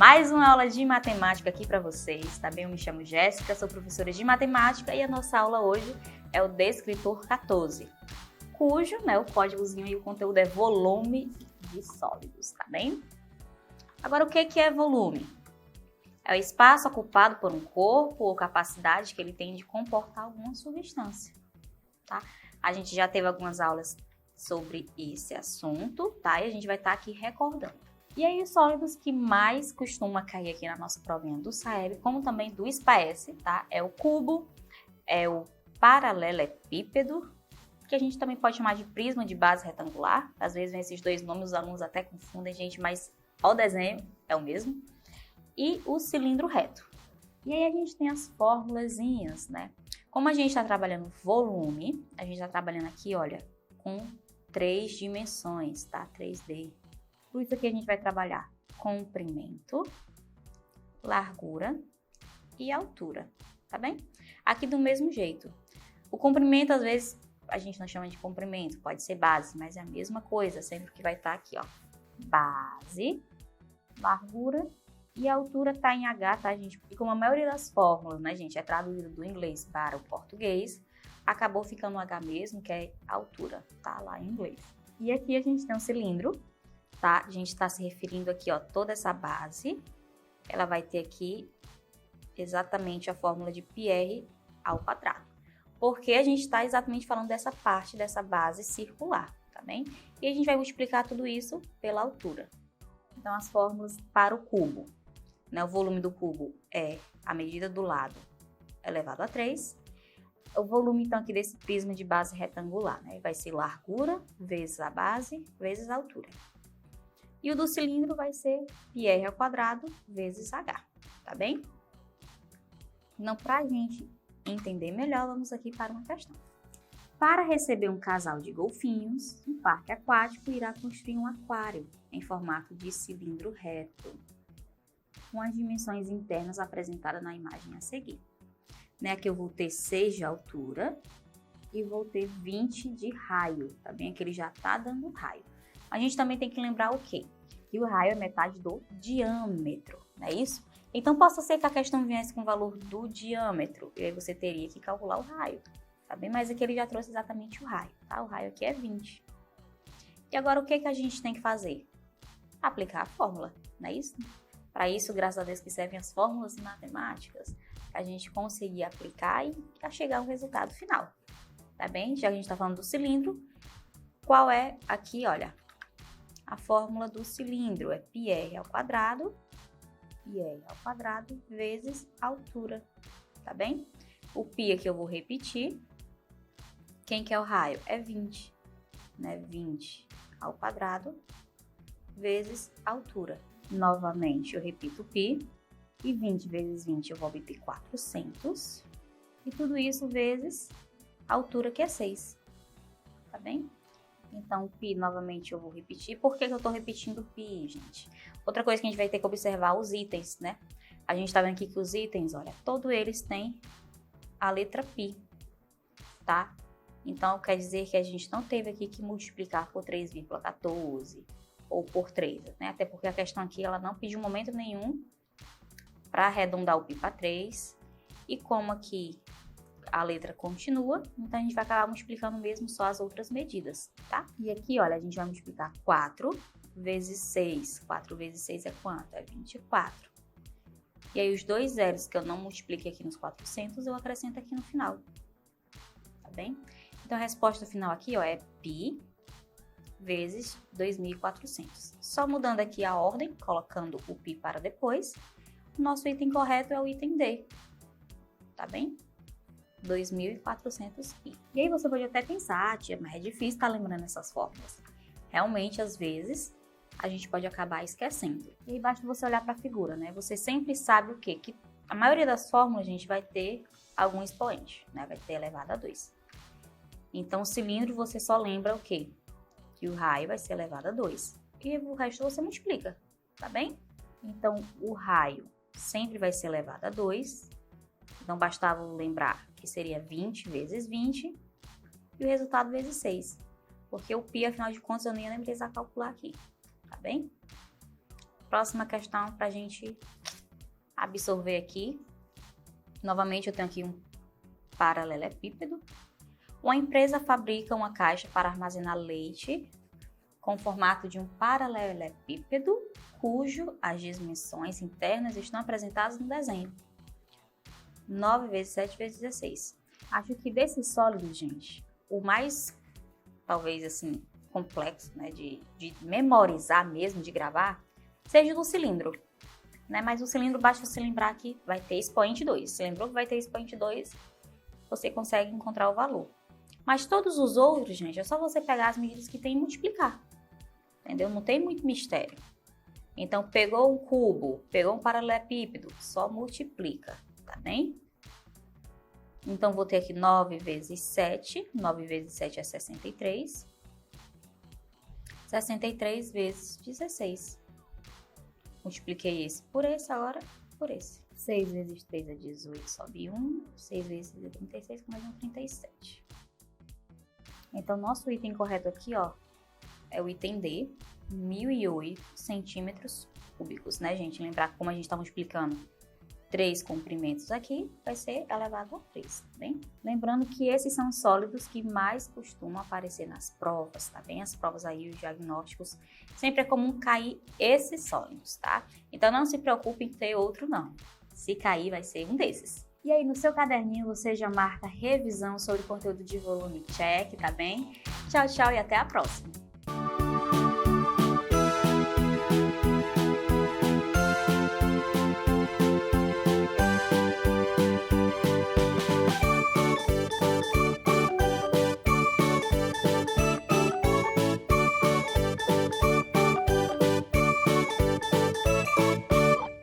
Mais uma aula de matemática aqui para vocês, tá bem? Eu me chamo Jéssica, sou professora de matemática e a nossa aula hoje é o descritor 14, cujo, o códigozinho e o conteúdo é volume de sólidos, tá bem? Agora, o que é volume? É o espaço ocupado por um corpo ou capacidade que ele tem de comportar alguma substância, tá? A gente já teve algumas aulas sobre esse assunto, tá? E a gente vai estar aqui recordando. E aí, os sólidos que mais costuma cair aqui na nossa provinha do SAEB, como também do SPAES, tá? É o cubo, é o paralelepípedo, que a gente também pode chamar de prisma de base retangular. Às vezes vem esses dois nomes, os alunos até confundem, gente, mas o desenho é o mesmo. E o cilindro reto. E aí a gente tem as formulazinhas, né? Como a gente está trabalhando volume, a gente está trabalhando aqui, olha, com 3 dimensões, tá? 3D. Por isso aqui a gente vai trabalhar comprimento, largura e altura, tá bem? Aqui do mesmo jeito. O comprimento, às vezes, a gente não chama de comprimento, pode ser base, mas é a mesma coisa, sempre que vai estar aqui, ó. Base, largura e a altura tá em H, tá, gente? Porque como a maioria das fórmulas, né, gente, é traduzida do inglês para o português, acabou ficando H mesmo, que é altura, tá? Lá em inglês. E aqui a gente tem um cilindro, tá? A gente está se referindo aqui, ó, toda essa base, ela vai ter aqui exatamente a fórmula de πr ao quadrado. Porque a gente está exatamente falando dessa parte, dessa base circular, tá bem? E a gente vai multiplicar tudo isso pela altura. Então, as fórmulas para o cubo, né? O volume do cubo é a medida do lado elevado a 3. O volume, então, aqui desse prisma de base retangular, né? Vai ser largura vezes a base vezes a altura. E o do cilindro vai ser πr ao quadrado vezes h, tá bem? Então, para a gente entender melhor, vamos aqui para uma questão. Para receber um casal de golfinhos, um parque aquático irá construir um aquário em formato de cilindro reto, com as dimensões internas apresentadas na imagem a seguir. Aqui eu vou ter 6 de altura e vou ter 20 de raio, tá bem? Aqui ele já tá dando raio. A gente também tem que lembrar o quê? Que o raio é metade do diâmetro, não é isso? Então, possa ser que a questão viesse com o valor do diâmetro, e aí você teria que calcular o raio, tá bem? Mas aqui ele já trouxe exatamente o raio, tá? O raio aqui é 20. E agora, o que a gente tem que fazer? Aplicar a fórmula, não é isso? Para isso, graças a Deus que servem as fórmulas matemáticas, a gente conseguir aplicar e chegar ao resultado final, tá bem? Já que a gente está falando do cilindro, qual é aqui, olha, a fórmula do cilindro é πr ao quadrado vezes altura, tá bem? O π aqui eu vou repetir. Quem que é o raio? É 20, né? 20 ao quadrado vezes altura. Novamente, eu repito o π. E 20 vezes 20 eu vou obter 400. E tudo isso vezes a altura, que é 6. Tá bem? Então, o π, novamente, eu vou repetir. Por que eu estou repetindo o π, gente? Outra coisa que a gente vai ter que observar, os itens, né? A gente tá vendo aqui que os itens, olha, todos eles têm a letra π, tá? Então, quer dizer que a gente não teve aqui que multiplicar por 3,14 ou por 3, né? Até porque a questão aqui, ela não pediu momento nenhum para arredondar o π para 3. E como aqui a letra continua, então a gente vai acabar multiplicando mesmo só as outras medidas, tá? E aqui, olha, a gente vai multiplicar 4 vezes 6. 4 vezes 6 é quanto? É 24. E aí os dois zeros que eu não multipliquei aqui nos 400, eu acrescento aqui no final, tá bem? Então a resposta final aqui, ó, é π vezes 2.400. Só mudando aqui a ordem, colocando o π para depois, o nosso item correto é o item D, tá bem? 2.400 π. E aí você pode até pensar, tia, mas é difícil estar lembrando essas fórmulas. Realmente, às vezes, a gente pode acabar esquecendo. E aí basta você olhar para a figura, né? Você sempre sabe o quê? Que a maioria das fórmulas, a gente vai ter algum expoente, né? Vai ter elevado a 2. Então, o cilindro, você só lembra o quê? Que o raio vai ser elevado a 2. E o resto você multiplica, tá bem? Então, o raio sempre vai ser elevado a 2. Então, bastava lembrar que seria 20 vezes 20 e o resultado vezes 6. Porque o π, afinal de contas, eu nem ia precisar calcular aqui, tá bem? Próxima questão para a gente absorver aqui. Novamente, eu tenho aqui um paralelepípedo. Uma empresa fabrica uma caixa para armazenar leite com o formato de um paralelepípedo, cujo as dimensões internas estão apresentadas no desenho. 9 vezes 7 vezes 16. Acho que desses sólidos, gente, o mais, talvez assim, complexo, né, de memorizar mesmo, de gravar, seja do cilindro. Né? Mas o cilindro, basta você lembrar que vai ter expoente 2. Você lembrou que vai ter expoente 2, você consegue encontrar o valor. Mas todos os outros, gente, é só você pegar as medidas que tem e multiplicar. Entendeu? Não tem muito mistério. Então, pegou um cubo, pegou um paralelepípedo, só multiplica, tá bem? Então, vou ter aqui 9 vezes 7. 9 vezes 7 é 63. 63 vezes 16. Multipliquei esse por esse, agora por esse. 6 vezes 3 é 18, sobe 1. 6 vezes 6 é 36, com mais um 37. Então, nosso item correto aqui, ó, é o item D, 1008 centímetros cúbicos, né, gente? Lembrar como a gente está multiplicando 3 comprimentos aqui, vai ser elevado a 3, tá bem? Lembrando que esses são os sólidos que mais costumam aparecer nas provas, tá bem? As provas aí, os diagnósticos, sempre é comum cair esses sólidos, tá? Então, não se preocupe em ter outro, não. Se cair, vai ser um desses. E aí, no seu caderninho, você já marca revisão sobre conteúdo de volume check, tá bem? Tchau, tchau e até a próxima!